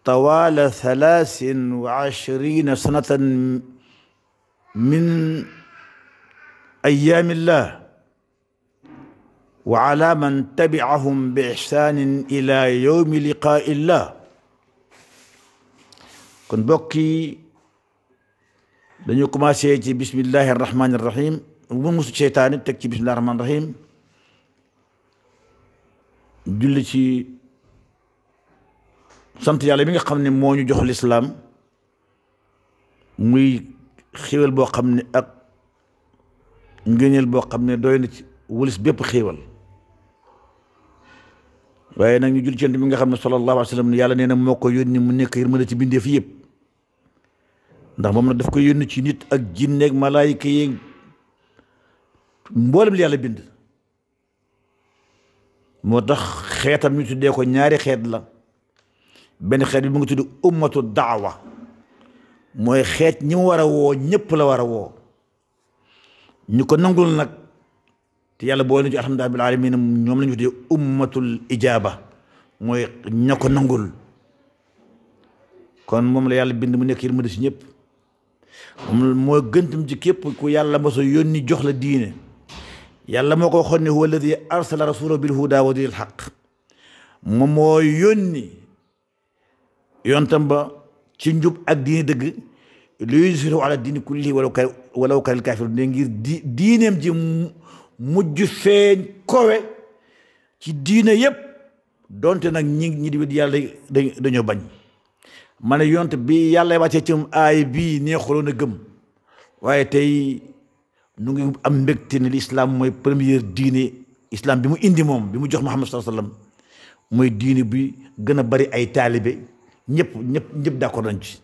طوال 23 سنة من أيام الله وعلى من تبعهم بإحسان إلى يوم لقاء الله. kon mbokk yi dañu commencé ci bismillahi rahmaani rahim bu musu seytaane teg ci bismillahi rahmaani rahim julli ci sant yàlla mi nga xam ne moo ñu jox lislaam muy xéewal boo xam ne ak ngëneel boo xam ne doy na ci wulis bépp xéewal. waaye nag ñu julli ci Yonent bi nga xam ne sallallahu alayhi wa sallam yàlla nee na moo ko yónni mu nekk yërmande ci bindeef yëpp, ndax moom nag daf ko yónni ci nit ak jinne ak malaayika yeeg mboolem li yàlla bind. moo tax xeetam ñu tuddee ko ñaari xeet la. benn xeet bi mu ngi tudd ummatu daawa, mooy xeet ñi mu war a woo ñëpp la war a woo. ñu ko nangul nag te yàlla boo leen ci alhamdulilah bil alamin ñoom la ñu tuddee ummatul ijaaba, mooy ña ko nangul. kon moom la yàlla bind mu nekk yërmande si ñëpp. moom moo gëntam ci képp ku yàlla mos a yónni jox la diine. yàlla moo ko waxoon ne huwa alladi arsala rasulahu bil huda wa dinil haqq. moom moo yónni yontam ba ci njub ak diine dëgg li yuzhirahu ala diini kullihi walaw karihal kaafiruun ne ngir diineem ji mujj feeñ kowe ci diine yëpp donte nag ñi di wet yàlla dañoo bañ. ma ne yonte bi yàlla wàccee ci aay bii neexuloon a gëm, waaye tey nu ngi am mbégte ne l'islam mooy première diine. islam bi mu indi moom bi mu jox Muhammad sallallahu alayhi wasallam mooy diine bi gën a bari ay taalibe. ñëpp d'accord nañ ci.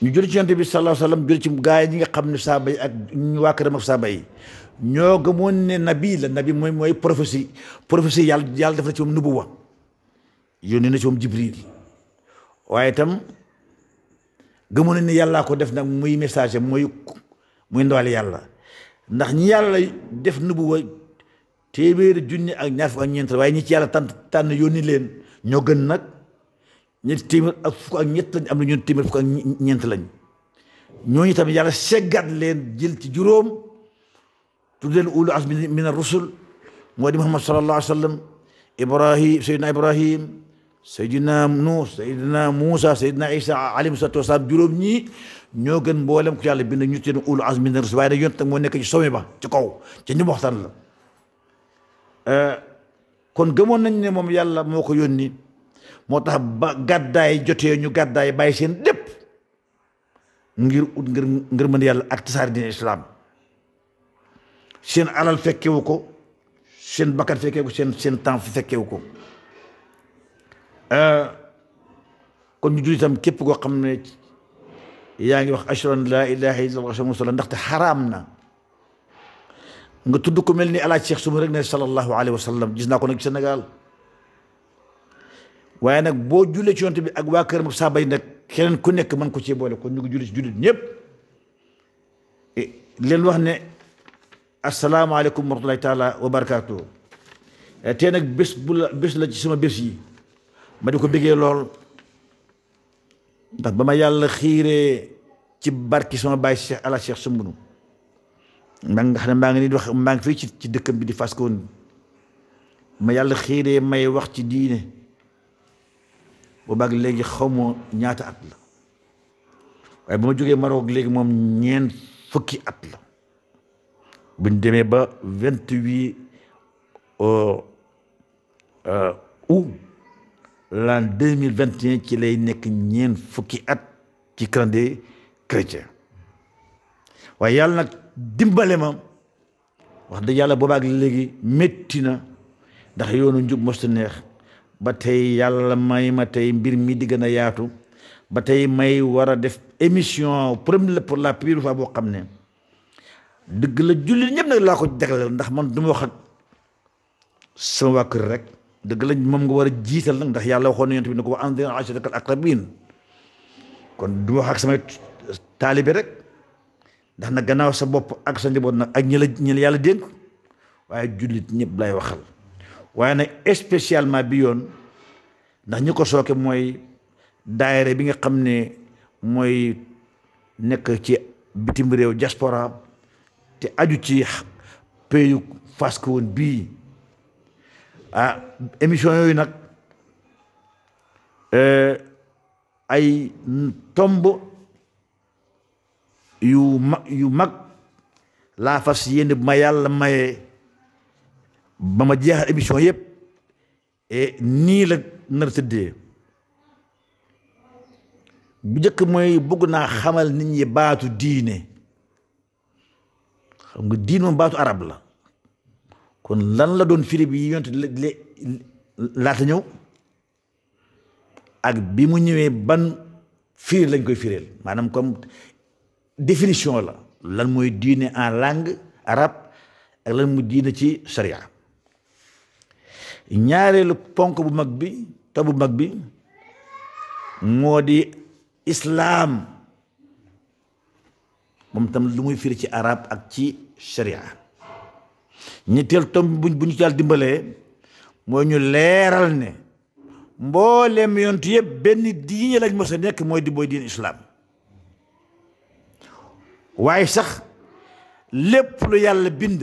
ñu jël ci Yonent bi sallallahu alayhi wasallam jël ci gaay ñi nga xam ne saaba yi ak ñu waa këram ak saaba yi ñoo gëmoon ne nabi la. nabi mooy prophétie yàlla def na ci moom nubuwa, yónni na ci moom Jibril. waaye itam gëmoon ne yàllaa ko def nag muy message muy ndawal yàlla. ndax ñi yàlla def nubuwa téeméeri junni ak ñaar fukk ak ñeent, waaye ñi ci yàlla tànn yónni leen ñoo gën nag. ñetti téeméer ak fukk ak ñett lañ am na ñun téeméer fukk ak ñeent lañ. ñooñu tamit yàlla seggat leen jël ci juróom tudd leen ulul azmi min ar-rusul, moo di Muhammad sallallahu alayhi wa sallam, Seydina Ibrahim, Seydina Nuux, Seydina Muusa, Seydina Isa alayhi salaatu wa salaam. juróom ñii ñoo gën mboolem ku yàlla bind ñu tudd leen ulul azmi min ar-rusul. waaye nag yonent moo nekk ci sommet ba ci kaw ci ñu waxtaan la. kon gëmoon nañ ne moom yàlla moo ko yónni. moo tax ba gàddaay jotee ñu gàddaay bàyyi seen lépp ngir ut ngir mën yàlla ak tasaare diine islam. seen alal fekkewu ko, seen bakkan fekkewu ko, seen temps fekkewu ko. kon ñu julli itam képp koo xam ne yaa ngi wax ashhadu an laa ilaaha illallah ndaxte xaraam na nga tudd ko mel ni alaaj Cheikh Suma rek ne sallallahu alayhi wa sallam. gis naa ko nag ci Sénégal. waaye nag boo jullee ci Yonent bi ak waa këram saaba yi nag keneen ku nekk mën ko ci boole. kon ñu ngi julli ci jullit ñëpp leen wax ne asalaamaaleykum wa rahmatullahi taala wa barakaatu. te nag bés la ci sama bés yi ma di ko bëggee lool, ndax ba ma yàlla xiiree ci barki sama baay Cheikh ala Cheikh Sumbunu maa nga xam ne maa ngi nii di wax maa ngi fii ci dëkkam bi di Fass Kooni. ma yàlla xiiree may wax ci diine boobaag léegi xaw ma ñaata at la, waaye ba ma jógee Maroc léegi moom ñeent fukki at la. buñ demee ba 28 août l'an 2021 ci lay nekk ñeent fukki at ci calendrier chrétien. waaye yàlla nag dimbale ma wax dëgg yàlla boobaag léegi métti na, ndax yoonu njub mosta neex. ba tey yàlla may ma tey mbir mi di gën a yaatu, ba tey may war a def émission pour la première fois boo xam ne dëgg la jullit ñëpp nag laa ko jagleel, ndax man du ma wax ak sama waa kër rek. dëgg la moom nga war a jiital nag, ndax yàlla waxoon na Yonent bi ne ko wa anzir ashiratakal aqrabiin. kon du ma wax ak samay taalibe rek, ndax nag gannaaw sa bopp ak sa njaboot nag ak ñi la yàlla dénk, waaye jullit ñëpp lay waxal. waaye nag spécialement bi yoon ndax ñi ko sooke mooy daayira bi nga xam ne mooy nekk ci bitim réew diaspora te aju ci pays Fass Koweïn bii émission yooyu nag ay tomb yu mag laa fas yéene bu ma yàlla maye ba ma jeexal émission yëpp nii la nar a tëddee bu njëkk mooy bëgg naa xamal nit ñi baatu diine xam nga diine moom baatu arab la kon lan la doon firi bi yonent laata ñëw ak bi mu ñëwee ban firi lañ koy fireel maanaam comme définition la lan mooy diine en langue arabe ak lan mu diine ci sharia ñaareelu ponk bu mag bi te bu mag bi moo di islaam moom tam lu muy firi ci arab ak ci sharia ñetteel tom bu ñu ci yàlla dimbalee mooy ñu leeral ne mbooleem yonent yëpp benn diine lañ mos a nekk mooy diine islaam waaye sax lépp lu yàlla bind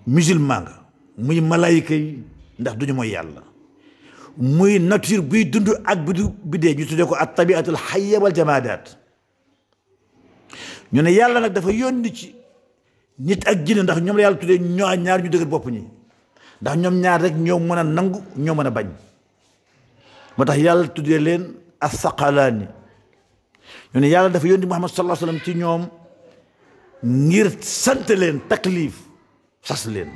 musulman nga muy malayka yi ndax duñu mooy yàlla muy nature buy dund ak bi dee ñu tuddee ko at tabiatul xayya wal jamaadaat ñu ne yàlla nag dafa yónni ci nit ak jinne ndax ñoom la yàlla tuddee ñaar ñu dëgër bopp ñi ndax ñoom ñaar rek ñoo mën a nangu ñoo mën a bañ moo tax yàlla tuddee leen as-saqalaani ñu ne yàlla dafa yónni Muhammad sallallahu alayhi wa sallam ci ñoom ngir sant leen taklif sas leen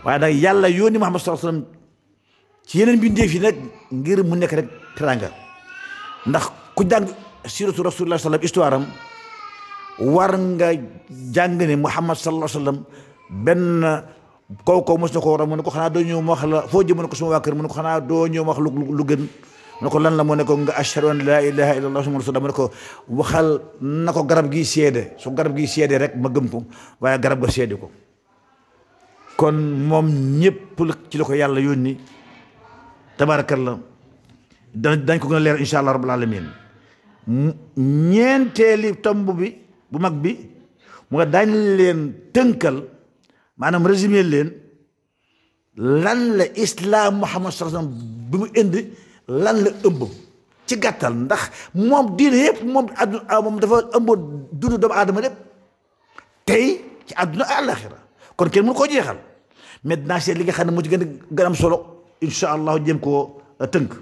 waaye nag yàlla yónni Muhammad sallallahu alayhi wa sallam ci yeneen mbindeef yi nag ngir mu nekk rek teranga ndax ku jàng siratu rasulullah sallam histoire am war nga jàng ne Muhammad sallallahu alayhi wa sallam benn kaw mos na ko war a mu ne ko xanaa doo ñëw ma wax la foo jëm mu ne ko sama waa kër mu ne ko xanaa doo ñëw ma wax lu gën mu ne ko lan la mu ne ko nga ashhadu an laa ilaha illa allah muhammadu rasulullah mu ne ko waxal na ko garab gi seede su garab gi seede rek ma gëm ko waaye garab ga seede ko kon moom ñëpp ci la ko yàlla yónni tabarakallah dañ ko gën a leer insha allah rabbul alamin ñeenteeli tomb bi bu mag bi mu nga dañ leen tënkal maanaam résumé leen lan la islam muhammad sallallahu alayhi wasallam bi mu indi lan la ëmb ci gàttal ndax moom diine yëpp moom àdduna moom dafa ëmb dundu doomu aadama lépp tey ci àdduna àllaxira kon kenn mënu koo jeexal maintenant seet li nga xam ne moo ci gën a am solo insha allah jëm koo tënk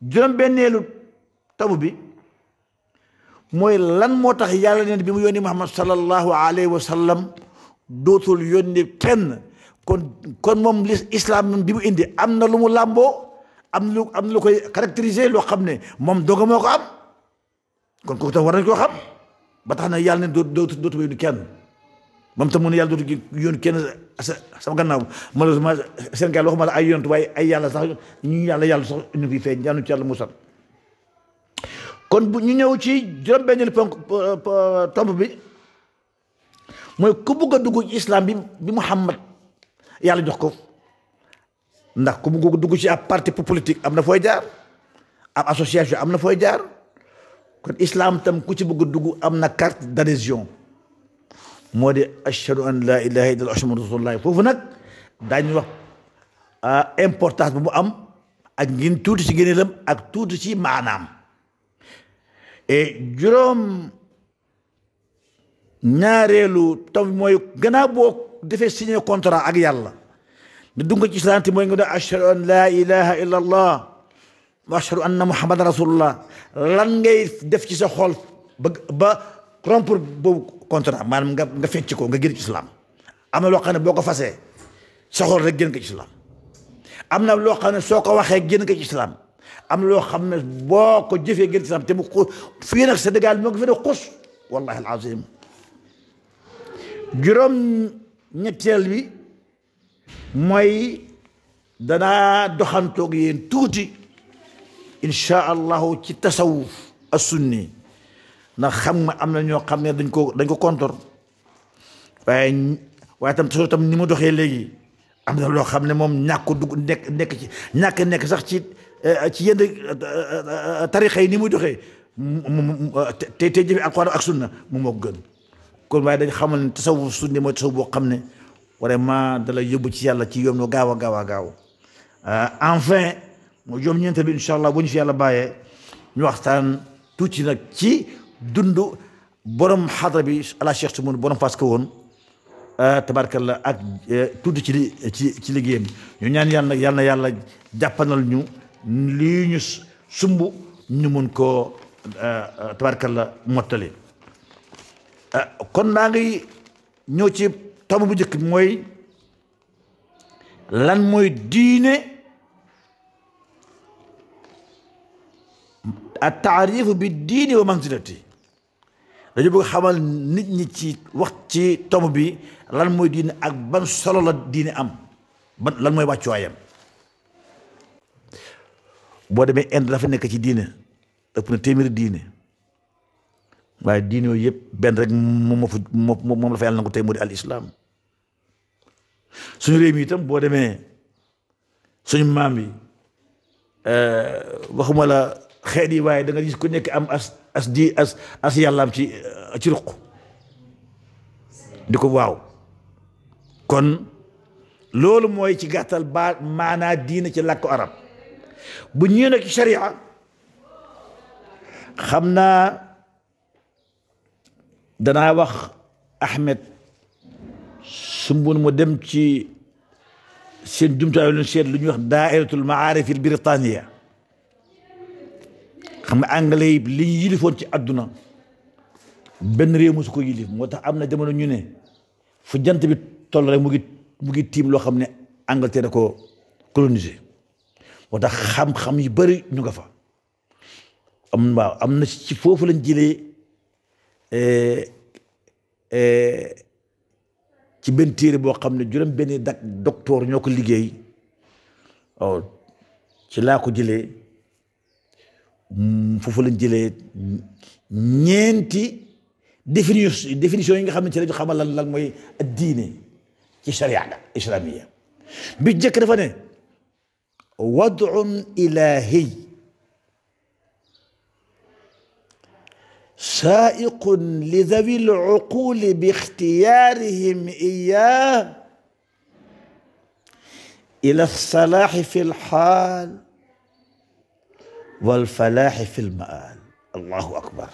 juróom-benneelu tabu bi mooy lan moo tax yàlla neen bi mu yónni muhammad sallallahu alayhi wa sallam dootul yónni kenn kon moom islam bi mu indi am na lu mu làmboo am na lu koy caractériser loo xam ne moom dooga moo ko am kon kooku tam war nañ koo xam ba tax na yàlla ne dootu yónni kenn moom tam mu ne yàlla dootu yónni kenn sama gannaaw malheureusement Sénégal waxuma la ay yonent waaye ay yàlla sax ñu yàlla sax ñu fi feeñ yàlla ci yàlla musal kon bu ñu ñëw ci juróom-benneelu tomb bi mooy ku bugg a dugg ci islam bi Muhammad yàlla jox ko ndax ku bugg a dugg ci ab parti politique am na fooy jaar ab association am na fooy jaar kon islam tam ku ci bugg a dugg am na carte d'adhésion moo di ashhadu an la ilaha illallah muhammadu rasulullah foofu nag daañu wax importance bu mu am ak ngeen tuuti ci ngëneelam ak tuuti ci maanaam et juróom ñaareelu tam mooy gannaaw boo defee signé contrat ak yàlla di dugg ci islam te mooy nga ne ashhadu an laa ilaha illa allah wa ashhadu anna muhammadan rasulullah lan ngay def ci sa xol ba rompre boobu contrat maanaam nga fecc ko nga génn ci islam am na loo xam ne boo ko fasee sa xol rek génn ko ci islam am na loo xam ne soo ko waxee génn ko ci islam am na loo xam ne boo ko jëfee génn ci islam te mu fii nag Sénégal moo ko fi ne xus wallahi alazim juróom ñetteel bi mooy danaa doxantoog yéen tuuti insha allahu ci tasawuf as-sunni ndax xam nga am na ñoo xam ne dañ ko kontor waaye tam tasawuf tam ni mu doxee léegi am na loo xam ne moom ñàkk dugg nekk ci nekk sax ci yenn tarixa yi ni muy doxee te jëfe alxuraan ak sunna mu moo gën. kon waaye dañ xamal ne tasawuf sunni mooy tasawuf boo xam ne vraiment da lay yóbbu ci yàlla ci yoon nu gaaw a gaaw enfin moo joom ñeente bi incha allah bu ñu fi yàlla bàyyee ñu waxtaan tuuti nag ci dund borom xadra bi ala Cheikh Soumoun borom Fass ka woon tabarkallah ak tuuti ci liggéeyam ñu ñaan yàlla jàppanal ñu lii ñu sumb ñu mun koo tabarkallah mottali. kon naa ngi ñëw ci tomb bu njëkk mooy lan mooy diine at taarifu bi diine wa manzilati dañu bëgg xamal nit ñi ci wax ci tomb bi lan mooy diine ak ban solo la diine am lan mooy wàccuwaayam. boo demee Inde dafa nekk ci diine ëpp na téeméeri diine waaye diine yooyu yëpp benn rek moom la fa yàlla na ko tey mu di al islam. suñu réew mi itam boo demee suñu maam yi waxuma la xeet yi waaye da nga gis ku nekk am as yàllaam ci ruq di ko waaw. kon loolu mooy ci gàttal maanaa diine ci làkku arab. bu ñëwee nag ci sharia xam naa danaa wax Ahmed Soumoun mu dem ci seen jumtuwaay lu seet lu ñuy wax daairatul maarif al Britaniya. xam nga anglais yi li ñu yilifoon ci àdduna benn réew mosu ko yilif moo tax am na jamono ñu ne fu jant bi toll rek mu ngi tiim loo xam ne Angleterre da ko colonisé. moo tax xam-xam yu bëri ñu nga fa am na ci foofu lañ jëlee ci benn téere boo xam ne juróom benn docteur ñoo ko liggéey waaw ci laa ko jëlee foofu lañ jëlee ñeenti définition yi nga xam ne ci la ñu xamal lan mooy diine ci sharia islamiya bi jëkk dafa ne wad'un ilahi saa'iqun li dhawi al-uquli bi ikhtiyarihim iyyah ila as-salahi fi al-hal wal falahi fi al-ma'al. Allahu akbar.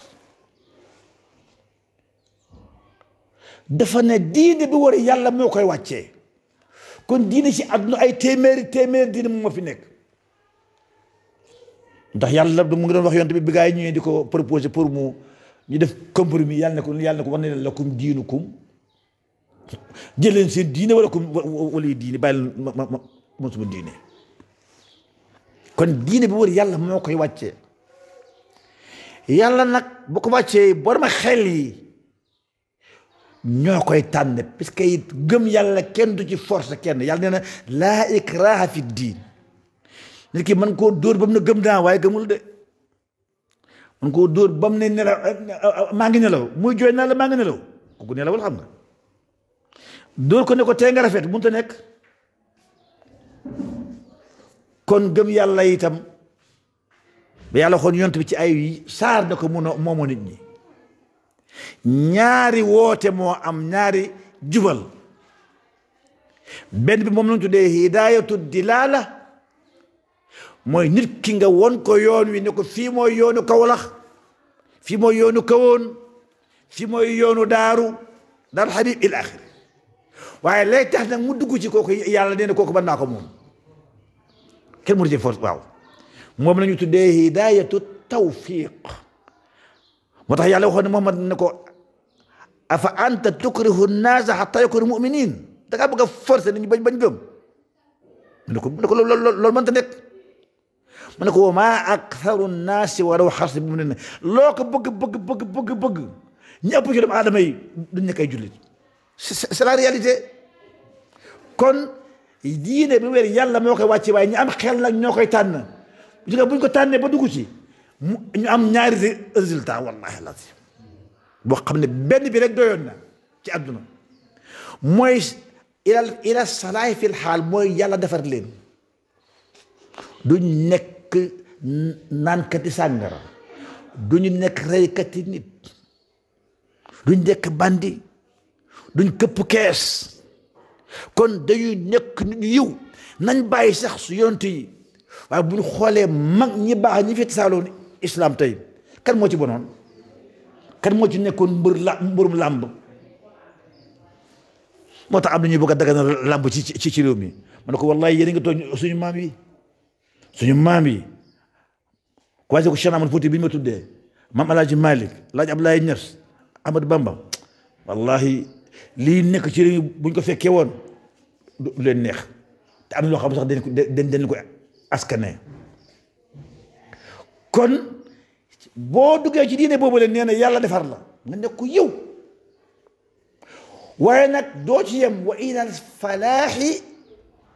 dafa ne diine bi war yàlla moo koy wàccee kon diine ci àdduna ay téeméeri diine moo fi nekk ndax yàlla mu ngi doon wax yonte bi gaa yi ñëwee di ko proposé pour mu ñu def compromis yàlla ne ko war na leen lakum diinukum jël leen seen diine wala diine bàyyi ma suma diine. kon diine bi war yàlla moo koy wàccee yàlla nag bu ko wàccee borom xel yi ñoo koy tànn parce que it gëm yàlla kenn du ci force kenn yàlla nee na laa ikraha fi diin nit ki man koo dóor ba mu ne gëm naa waaye gëmul de man koo dóor ba mu ne nelaw maa ngi nelaw muy jooy naa la maa ngi nelaw kooku nelawul xam nga dóor ko ne ko tee nga rafet mënut a nekk. kon gëm yàlla itam ba yàlla xoon yont bi ci ay saar na ko moomoo nit ñi ñaari woote moo am ñaari jubal benn bi moom lañ tuddee hidayatu dilala mooy nit ki nga won ko yoon wi ne ko fii mooy yoonu Kawlax fii mooy yoonu Kawoon fii mooy yoonu Daaru Habib il axir waaye lay tax nag mu dugg ci kooku yàlla nee na kooku mën naa ko moom kenn mu ci force waaw moom la ñu tuddee hidayatu tawfiq moo tax yàlla waxoon ne Muhammad ne ko afa anta tukrihu nnaasa hatta yakunu muminin da ngaa bëgg a forcer nit ñi bañ gëm mu ne ko loolu mënta nekk mu ne ko wa maa aktharu nnaasi walaw harasta bi mu ne loo ko bëgg ñi ëpp ci doomu aadama yi duñ nekk ay jullit c'est la réalité. kon diine bi wér yàlla moo koy wàcce waaye ñu am xel nag ñoo koy tànn buñ ko tànnee ba dugg ci ñu am ñaari résultat wallahi lazim boo xam ne benn bi rek doyoon na ci àdduna mooy ila salaay fil xaal mooy yàlla defar leen duñ nekk naankati sàngara duñu nekk reykati nit duñ nekk bandi duñ këpp kees kon dañuy nekk nit ñu yiw nañ bàyyi sax su yonent yi waaye bu ñu xoolee mag ñi baax ñi fi tasaaloon islam tey kan moo ci bonoon kan moo ci nekkoon mbërum làmb moo tax am na ñuy bëgg a dagana làmb ci réew mi ma ne ko wallahi yéen a ngi tooñ suñu maam yi commencé ko Cheikh Ahmadou Fouti bi ñu ma tuddee maam Alaaji Malick Alaaji Abdoulaye Niass Ahmadou Bamba wallahi lii nekk ci réew mi buñ ko fekkee woon du leen neex te am na loo xam sax dañ ko askane kon boo duggee ci diine boobu leen nee na yàlla defar la nga nekk ko yow waaye nag doo ci yem wa ilal falaaxi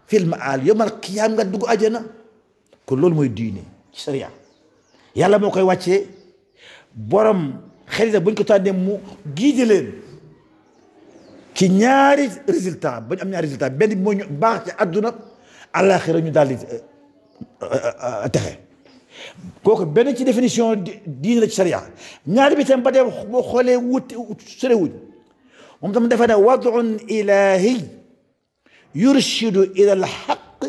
fil maal yawmal qiyaam nga dugg àjjana kon loolu mooy diine ci sariya yàlla moo koy wàccee borom xel yi buñ ko tànnee mu giide leen ci ñaari résultat bañ am ñaari résultat benn bi mooy ñu baax ci àdduna àllaaxira ñu daal di texe kooku benn ci définition diine la ci sariya ñaari bi tam ba dee boo xoolee wuti sorewuñ moom tam dafa ne wad'un ilaahi yurshidu ila al-haqq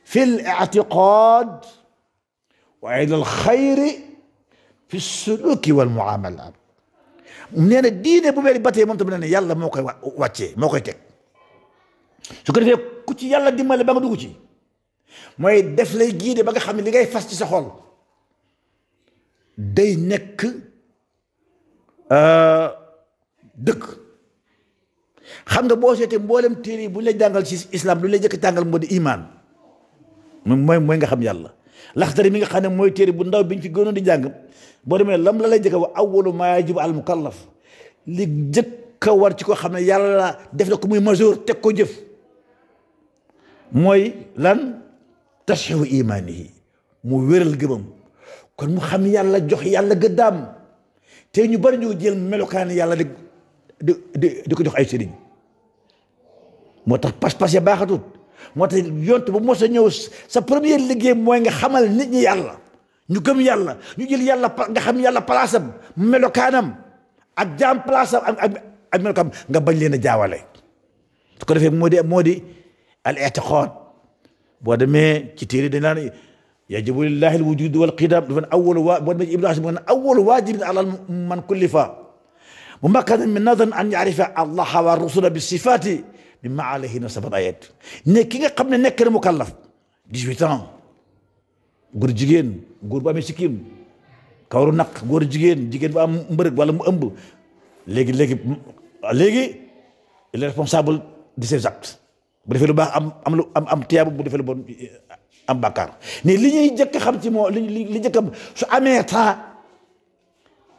fi al-i'tiqaad wa ila al-xayri fi as-suluki wal muamalat nee na diine bu mel ba tey moom tam ne yàlla moo koy wàccee moo koy teg su ko defee ku ci yàlla dimbale ba nga dugg ci mooy def lay giide ba nga xam ne li ngay fas ci sa xol day nekk dëgg xam nga boo seetee mboolem téere yi bu ñu lay jàngal ci islam lu ñu lay jëkk jàngal moo di imaan mooy nga xam yàlla laxdari mi nga xam ne mooy téere bu ndaw bi ñu fi gënoon di jàng boo demee lam la lay jëkk wa awwalu maa yajibu al mukallaf li jëkk a war ci ko xam ne yàlla def na ko muy majeur teg ko jëf mooy lan tasxihu imaanihi mu wéral gëmam kon mu xam yàlla jox yàlla gëddaam te ñu bari ñu jël melokaan yàlla di ko jox ay sëriñ moo tax pas-pas ya baaxatut moo tax yonte bu mos a ñëw sa première liggéey mooy nga xamal nit ñi yàlla ñu gëm yàlla ñu jël yàlla nga xam yàlla palaasam melokaanam ak jaam palaasam ak melokaanam nga bañ leen a jaawale su ko defee moo di al i'tiqaad boo demee ci téere dañ naan yajibu lillahi al wujud wal qidam dafa awwalu boo demee ci Ibnu Hashim nga awwalu waajibin ala man kullifa mumakkanan min nadar an ya'rifa Allah wa rusula bi sifaati mimma alayhi nasabat ayat ne ki nga xam ne nekk na mukallaf 18 ans góor jigéen góor bu amee sikkim kawaru naq góor jigéen bu am mbërëg wala mu ëmb léegi il est responsable de ses actes bu defee lu baax am tiyaabu bu defee lu bon am bàkkaar ne li ñuy jëkk xam ci moo li jëkk su amee temps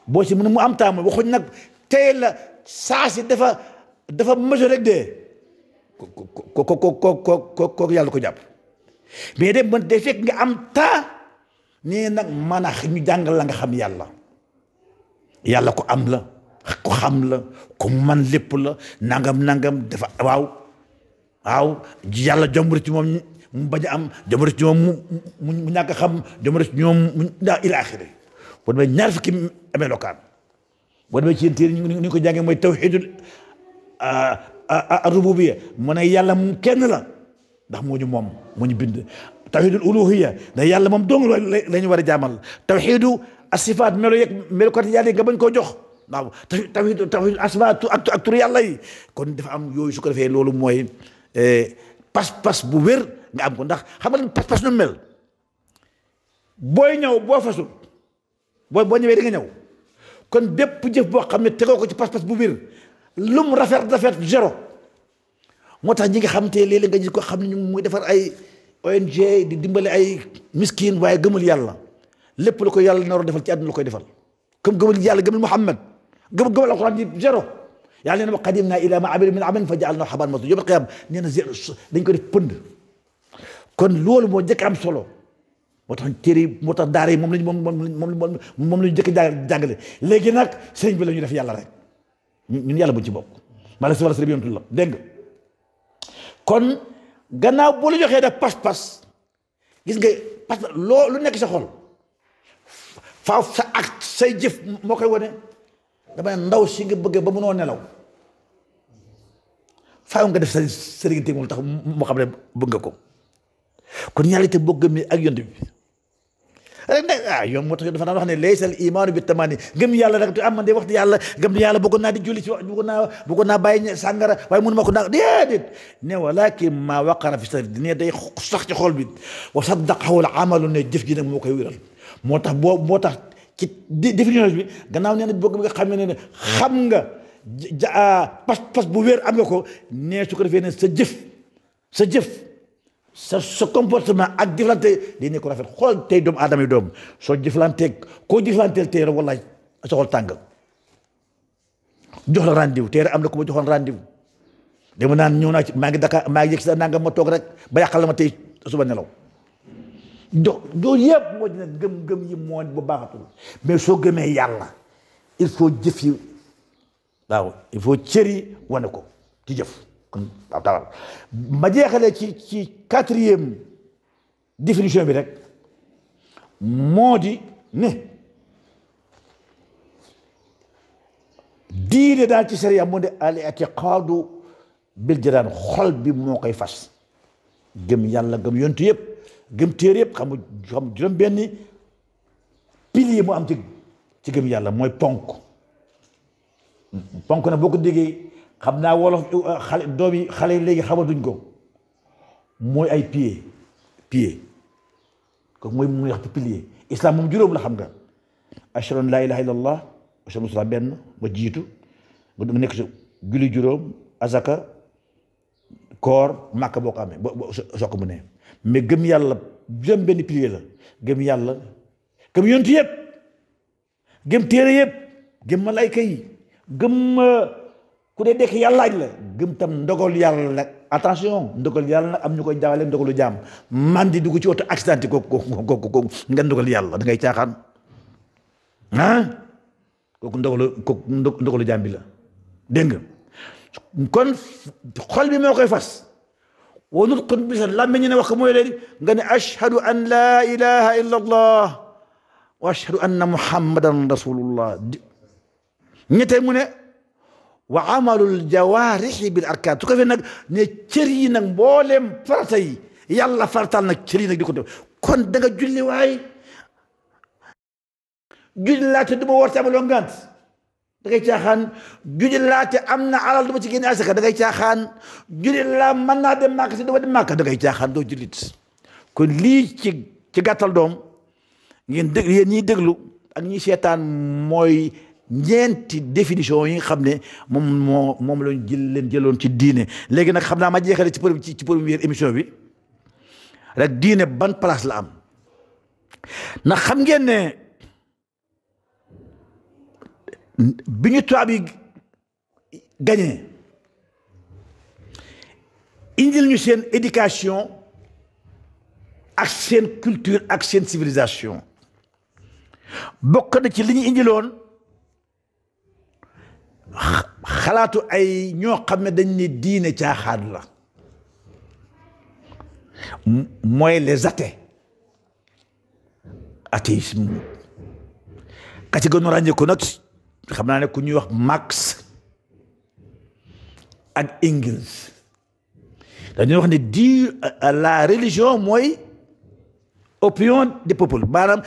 boo ci mën mu am temps waxuñ nag tey la saa si dafa majeur rek dee ko yàlla ko jàpp mais de man day fekk nga am temps nee nag man a ñu jàngal la nga xam yàlla ko am la ko xam la ko man lépp la nangam dafa waaw yàlla jombur ci moom mu bañ a am jombur ci moom mu ñàkk xam jombur ci ñoom mu daa ila axiri boo demee ñaar fukki melokaan boo demee ci yéen téere ñu ko jàngee mooy tawxiidul rububiyya mu ne yàlla moom kenn la ndax moo ñu bind tawxiidul uluhiyya ndax yàlla moom dong la ñu war a jaamal tawxiidu asifaat melo yeeg melokat yàlla yi nga bañ koo jox waaw tawxiidul asmaat ak tur yàlla yi kon dafa am yooyu su ko defee loolu mooy pas-pas bu wér nga am ko ndax xam nga pas-pas nu mel booy ñëw boo fasul boo ñëwee di nga ñëw kon bépp jëf boo xam ne tegoo ko ci pas-pas bu wér lum rafet zéro moo tax ñi nga xam te léeg-léeg nga gis ko xam ne ñu muy defar ay ONG di dimbale ay miskin waaye gëmul yàlla lépp lu ko yàlla naroon defal ci àdduna la koy defal comme gëmul yàlla gëmul Muhammad gëmul alxuraan ji zéro yàlla nee na wa qadimna ila ma amilu min amalin fa ja'alnahu haba'an mansura yawmal qiyaama nee na dañ ko def pënd kon loolu moo njëkk am solo moo tax téere yi moo tax daara yi moom lañu njëkk jàngale léegi nag sëriñ bi la ñu def yàlla rek ñun yàlla buñ ci bokk maa la si wala sëriñ bi la dégg nga kon gannaaw boo la joxee def pas-pas gis nga pas-pas loo lu nekk sa xol faaw sa ak say jëf moo koy wane. dama ne ndaw si nga bëgg ba mënoo nelaw faaw nga def sa sëriñ moom tax moo xam ne bëgg nga ko kon yàlla te boo gëmee ak yont bi rek nag yoon moo tax dafa daan wax ne laysal imaanu bi tamaani gëm yàlla rek te am man de waxtu yàlla gëm yàlla bëggoon naa di julli ci bëggoon naa bàyyi sàngara waaye mënu ma ko naa déedéet ne walakin maa waqara fi sadri ne day sax ci xol bi wa saddaqahu al amalu ne jëf ji nag moo koy wéral moo tax ci définition bi gannaaw nee na bëgg nga xam ne xam nga pas bu wér am nga ko nee su ko defee ne sa jëf sa comportement ak jëflante day ne ko rafet xool tey doomu aadama yi doom soo jëflanteeg koo jëflanteel tey rek wallaay sa xol tàng jox la rendez-vous tey rek am na ko ma joxoon rendez-vous dama naan ñëw naa ci maa ngi Dakar maa ngi yëg si nangam ma toog rek ba yàqal la ma tey suba nelaw loolu yëpp moo dina gëm yi moo ba baaxatul mais soo gëmee yàlla il faut jëf yi waaw il faut cër yi wane ko ci jëf kon waaw taxal ma jeexalee ci quatrième définition bi rek moo di ne diine daal ci sariya moo di al i'tiqaadu bil janaan xol bi moo koy fas gëm yàlla gëm yontu yëpp gëm téere yëpp xam juróom benni pilier mu am ci gëm yàlla mooy ponk na boo ko déggee xam naa wolof xale yi léegi xamatuñ ko mooy ay pied kooku mooy muy wax ci pilier islam moom juróom la xam nga ashhadu an laa ilaaha illallah wa ashhadu anna benn ba jiitu nga nekk si julli juróom azaka koor màkka boo ko amee soo ko mu ne mais gëm yàlla juróom benn pilier la gëm yàlla gëm yontu yëpp gëm téere yëpp gëm malayka yi gëm ku dee dekk yàlla laaj la gëm tam ndogal yàlla nag attention ndogal yàlla nag am ñu koy jaawale ndogalu jaam man di dugg ci oto accidenté ko nga ndogal yàlla da ngay caaxaan kooku ndogalu jaam bi la dégg nga kon xol bi moo koy fas wa nutqun bi sa làmmiñ ne wax ko mooy léegi nga ne ashhadu an laa ilaha illa allah wa ashhadu anna muhammadan rasulullah ñetteel mu ne wa amalul jawaarixi bil arkaan su ko fee nag ne cër yi nag mbooleem farata yi yàlla faratal nag cër yi nag di ko def kon da nga julli waay julli laate du ma war ci amaloo ngant da ngay caaxaan julli laate am na alal du ma ci génne asaka da ngay caaxaan julli laa mën naa dem màkk si dama dem màkk da ngay caaxaan doo jullit kon lii ci gàttal doom ngeen dégg yéen ñiy déglu ak ñi seetaan mooy ñeenti définition yi nga xam ne moom lañ jëloon ci diine léegi nag xam naa ma jeexale ci première émission bi rek diine ban place la am ndax xam ngeen ne bi ñu tubaab yi gagné indil ñu seen éducation ak seen culture ak seen civilisation bokk na ci li ñu indiloon xalaatu ay ñoo xam ne dañ ne diine caaxaan la mooy les athées athéisme ka ci gën a ràññee ko nag xam naa ne ku ñuy wax Marx ak Engels dañuy wax ne la religion mooy opinion des peuples maanaam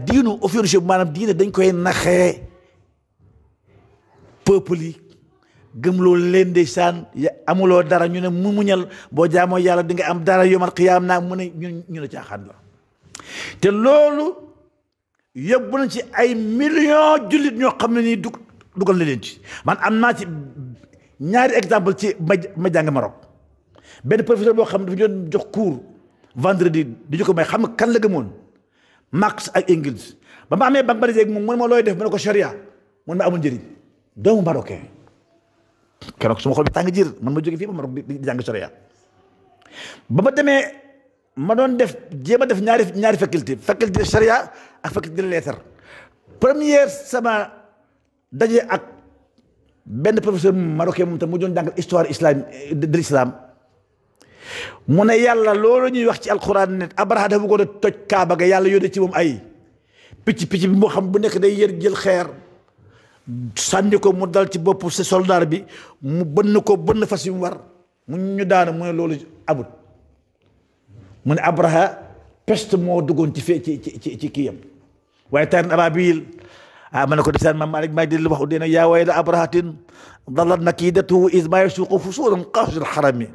diinu opinion maanaam diine dañ koy naxee peuple yi gëm loolu leen de saan amuloo dara ñu ne mu muñal boo jaamoo yàlla di nga am dara yomal xiyaam naa mu ne ñu ne caaxaan la te loolu yóbbu na ci ay millions jullit ñoo xam ne nii dugal na leen ci man am naa ci ñaari exemple ci ma jàng Maroc benn professeur boo xam ne dafa doon jox cours vendredi di ko may xam nga kan la gëmoon Marx ak Engels ba ma amee banque ba léegi moom mu ne ma looy def ma ne ko charia mu ne ma amul njëriñ doomu marocain keroog su ma xol bi tàng jër man ma jóge fii ba Maroc di jàng charia ba ma demee ma doon jéem a def ñaari faculté charia ak faculté lettres première sama daje ak benn professeur marocain moom tam mu doon jàngal histoire de l'islam mu ne yàlla loolu ñuy wax ci alquran ne Abraha dafa bëggoon a toj Kaaba ga yàlla yónnee ci moom ay picc bi moo xam bu nekk day jël xeer sànni ko mu dal ci bopp si soldaar bi mu bënn fas yu mu war mu ñu daana mu ne loolu abut mu ne Abraha peste moo duggoon ci fee ci kii yam waaye tayran ababil ma ne ko disaan maam Malick maa ngi di wax dina yaa wayla abrahatin dalat nakidatuhu is maa yasuuqu fusuulan qasdal harami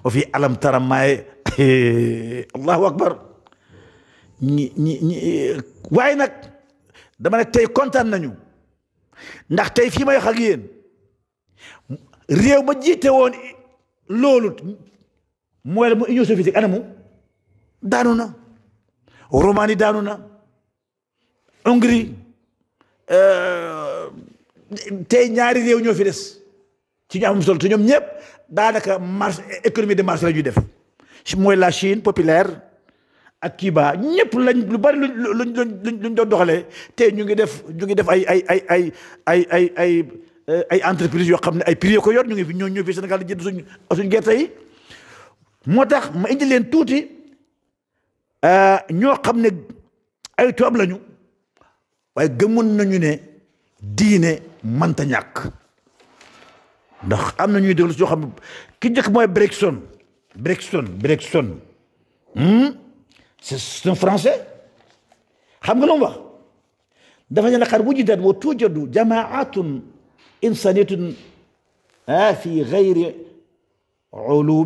wa fi alam tara maaye allahu akbar waaye nag dama ne tey kontaan nañu ndax tey fii may wax ak yéen réew ma jiite woon loolu mooy la mu Union soviétique anamu daanu na Roumanie daanu na Hongrie tey ñaari réew ñoo fi des ci ñu am solo te ñoom ñëpp daanaka marché économie de marché la ñuy def mooy la Chine populaire ak Cuba ñëpp lañ lu bari luñ doon doxalee tey ñu ngi def ay entreprises yoo xam ne ay prix ko yor ñu ngi fi ñoo fi Sénégal di jënd suñ gerte yi moo tax ma indi leen tuuti ñoo xam ne ay tubaab lañu waaye gëmoon nañu ne diine mënta ñàkk ndax am na ñuy déglu si yoo xam ne ki njëkk mooy Bergson c'est un français xam nga lu mu wax dafa ne laqad wujidat wa tujadu jamaatun insaniyatun fi gayri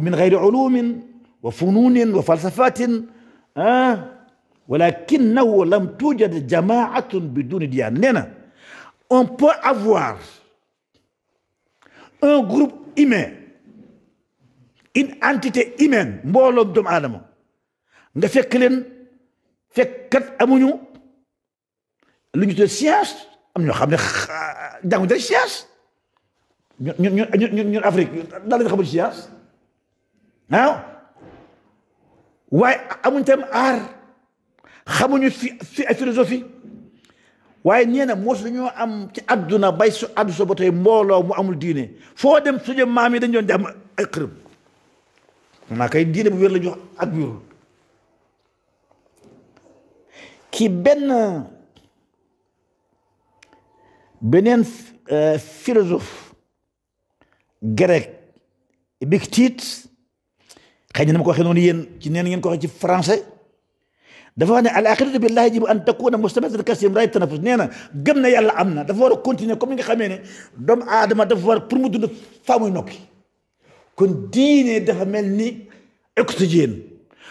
min gayri ulumin wa fununin wa falsafatin walakinahu lam tujad jamaatun biduni diyan nee na on peut avoir un groupe humain une entité humaine mbooloom doomu aadama nga fekk leen kat amuñu lu ñu tuddee science am ñoo xam ne jànguñu dara science ñun Afrique daal lañu xamul science waaye amuñ tam art xamuñu fi ay philosophie waaye ñee na mos dañoo am ci àdduna bay su àddu so ba tey mbooloo mu amul diine foo dem suñu maam yi dañ doon jàmm ay xërëm maa kay diine bu wér la jox ak wérul ki beneen philosophe grec Épictète xëy na ma ko waxee noonu yéen ci neen ngeen ko waxee ci français dafa wax ne al aqidatu billahi yajibu an takuna mustamiratan kasim ray tanafus nee na gëm na yàlla am na dafa war a continuer comme ni nga xamee ne doomu aadama dafa war pour mu dund faa muy nokki kon diine dafa mel ni oxygène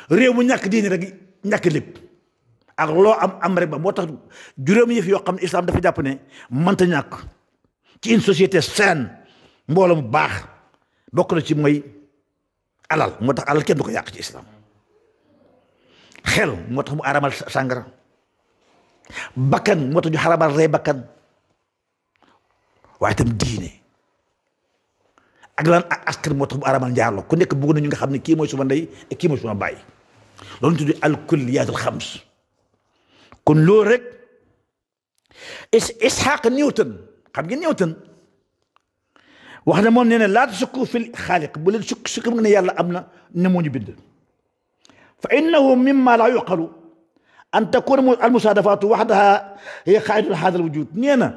réew mu ñàkk diine rek ñàkk lépp ak loo am rek ba moo tax juróomi yëf yoo xam ne islam dafa jàpp ne mënta ñàkk ci une société saine mbooloo mu baax bokk na ci mooy alal moo tax alal kenn du ko yàq ci islam xel moo tax mu aramal sàngara bakkan moo tax ñu xaramal rey bakkan waaye itam diine ak lan ak askan moo tax mu aramal njaarlo ku nekk bëgg na ñu nga xam ne kii mooy suma ndey et kii mooy suma baay loolu ñu tudd al kulliyaatul xams kon loolu rek Isxaaq Newton xam ngeen Newton wax na moom nee na laa tasukku fil xaaliq bu leen sukk nga ne yàlla am na ne moo ñu bind fa innahu mimma laa yuqalu an takuna al musaadafaatu waxdaha hiya qaa'idatu haadha al wujud nee na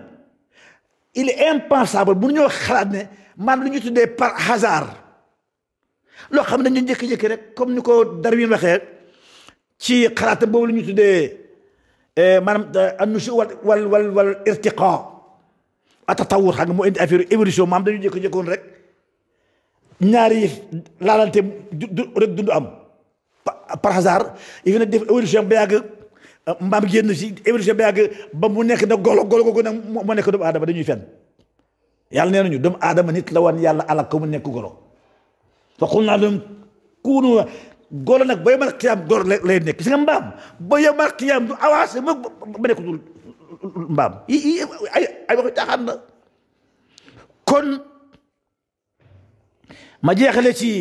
il est impensable bu ñoo xalaat ne maanaam lu ñu tuddee par hasard loo xam ne dañu jékki-jékki rek comme ni ko Darwin waxee ci xalaat boobu lu ñu tuddee maanaam an-nushu wal irtiqaa ak tatawur xam nga moo indi affaire évolution maanaam dañu jékki-jékkoon rek ñaari yëf laalante rek dund am par hasard il faut def évolution ba yàgg mbaam génn si évolution ba yàgg ba mu nekk nag golo googu nag moo nekk doomu aadama dañuy fen yàlla nee nañu doomu aadama nit la wan yàlla alak ko mu nekk golo fa xul naa doon kuunu golo nag ba yomal xiyaam golo lay nekk gis nga mbaam ba yomal xiyaam du avancé ba nekk dul mbaam ay waxi caaxaan la kon ma jeexale ci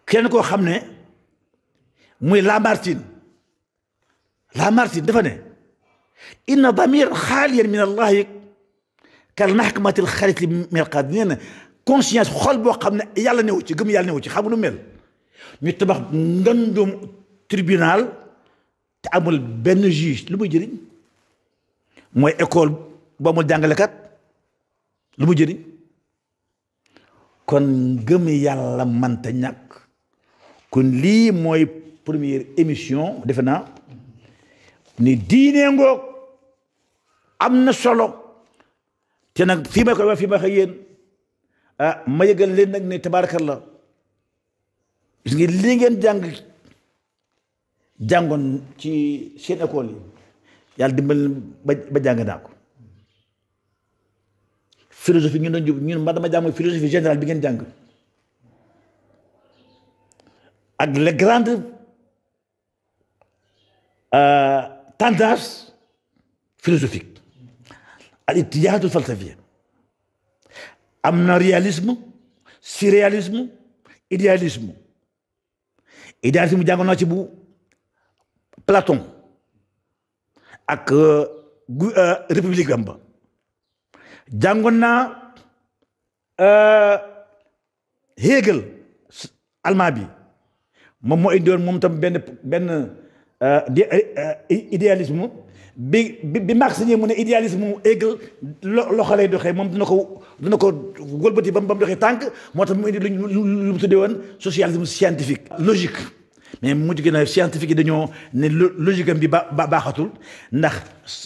kenn koo xam ne muy Lamartine dafa ne inna damir xaaliyan min allahi kal mahkamatil xarit li merqaat nee na conscience xol boo xam ne yàlla newu ci gëm yàlla newu ci xamu nu mel ñu tabax ngandum tribunal te amul benn juge lu muy jëriñ mooy école bu amul jàngalekat lu muy jëriñ kon gëm yàlla manta ñàkk kon lii mooy première émission defe naa ni diine ngoog am na solo te nag fii may koy wax fii may wax yéen ma yëgal leen nag ne tabaarakallah gis nga lii ngeen jàngoon ci seen école yi yàlla dimbal ba jàng naa ko philosophie ñu doon jub ñun ma dama jàng philosophie générale bi ngeen jàng ak les grandes tendances philosophiques al ittijahatul falsafia am na réalisme surréalisme idéalisme jàngoon naa ci bu Platon ak république am ba jàngoon naa Hegel allemand bi moom moo indiwoon moom tam benn idéalisme bi Marx ñëwee mu ne idéalisme Hegel loxo lay doxee moom dina ko wëlbati ba mu doxee tànk moo tax mu indi lu mu tuddee woon socialisme scientifique logique mais mujj gi nag scientifique yi dañoo ne logique am bi baaxatul ndax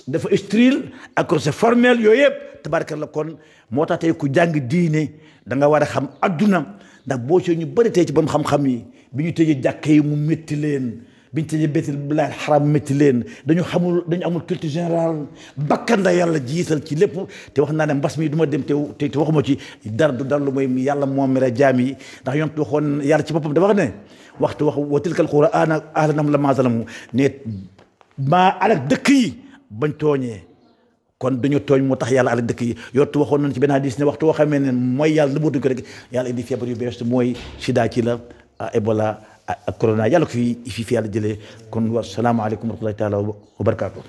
dafa stérile ak c'est formel yooyu yëpp tabaarkalla kon moo tax tey ku jàng diine da nga war a xam adduna ndax boo see ñu bëri tey ci borom xam-xam yi bi ñu tëjee jàkka yi mu métti leen bi ñu tëjee baytul laahil xaraam mu métti leen dañu amul culture générale bakkan la yàlla jiital ci lépp te wax naa ne mbas mi du ma dem te waxuma ci dara du dara lu mooy yàlla moo mere jaam yi ndax yonent waxoon yàlla ci boppam dafa wax ne wa tilkal quraa ahlaknahum lammaa zalamu ne maa alak dëkk yi bañ tooñee kon dañu tooñ moo tax yàlla alak dëkk yi yottu waxoon nañ ci benn hadis ne waxtu woo xamee ne mooy yàlla lu ko rek yàlla indi feebar yu bees mooy sida ci la Ebola ak corona yàlla ko fi yàlla jëlee kon wa salaamu aleykum wa rahmatullahi taala wa barakaatu